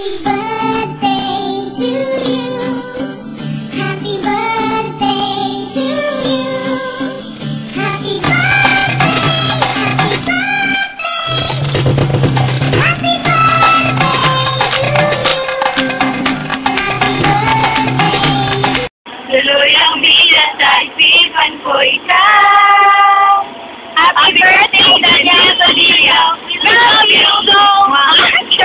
Tuluyang bilas sa isipan ko ikaw. Happy birthday, Daniel Padilla. We love you so much.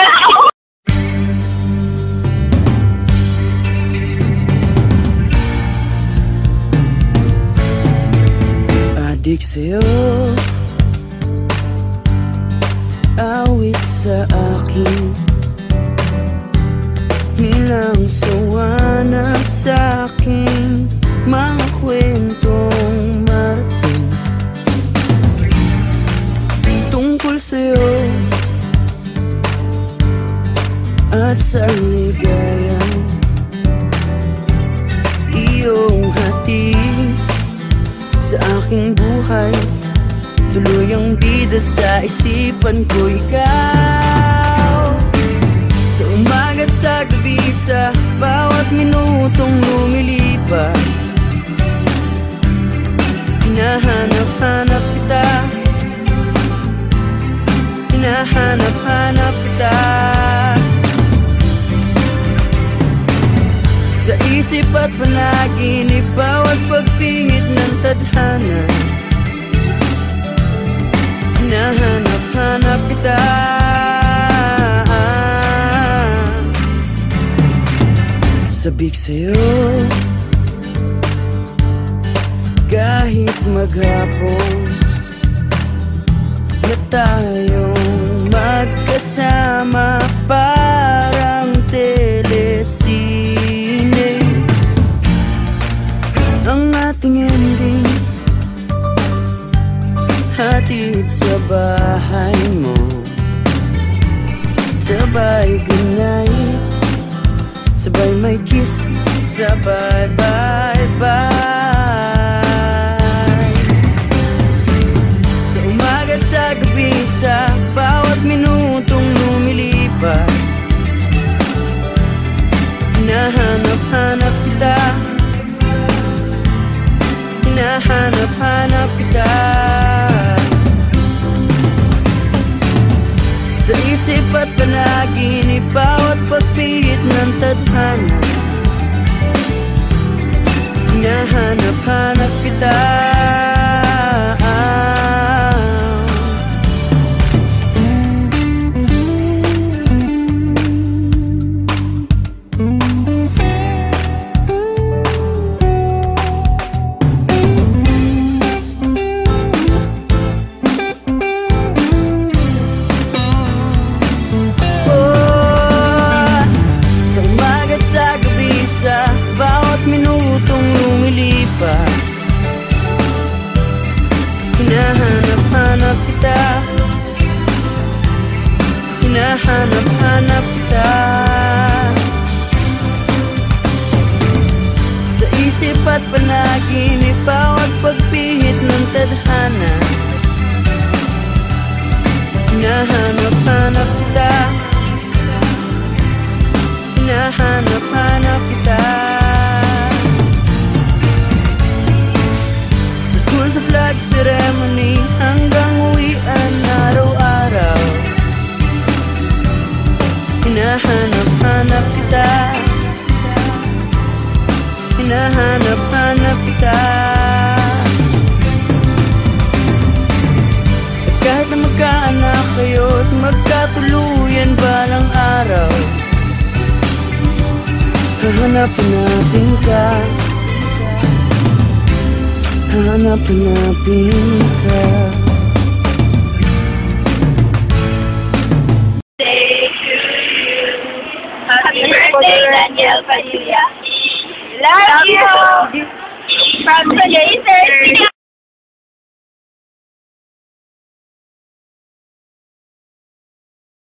Adik sa'yo, awit sa akin, nilang sawa na sa'king mga kwentong marating tungkol sa'yo at sa ligayang iyong hatid sa aking buhay. Tuluyang bida sa isipan ko ikaw. Sa umaga't sa gabi, sa bawat minutong lumilipas, hinahanap-hanap kita, hinahanap-hanap kita. Sa isip at panaginip, bawat pagpihit ng tadhana, hinahanap-hanap kita. Sabik sa'yo, kahit maghapon na tayong magkasama, parang telesine ang ating ending. Hatid sa bahay mo, sabay goodnight, sabay may kiss, sabay bye-bye. Sa umaga't sa gabi, sa bawat minutong lumilipas, hinahanap-hanap kita, hinahanap-hanap kita. Sa isip at panaginip, bawat pagpihit ng tadhana, hinahanap-hanap kita. Sa bawat minutong lumilipas, hinahanap-hanap kita, hinahanap-hanap kita. Sa isip at panaginip, bawat pagpihit ng tadhana, hinahanap-hanap kita, hinahanap-hanap kita. Sa school, sa flag ceremony, hanggang uwian araw-araw, hinahanap-hanap kita, hinahanap-hanap kita. At kahit na magkaanak kayo at magkatuluyan balang araw, hahanap-hanapin ka, hahanap-hanapin ka. Happy birthday, Daniel Padilla. Love you. From the later.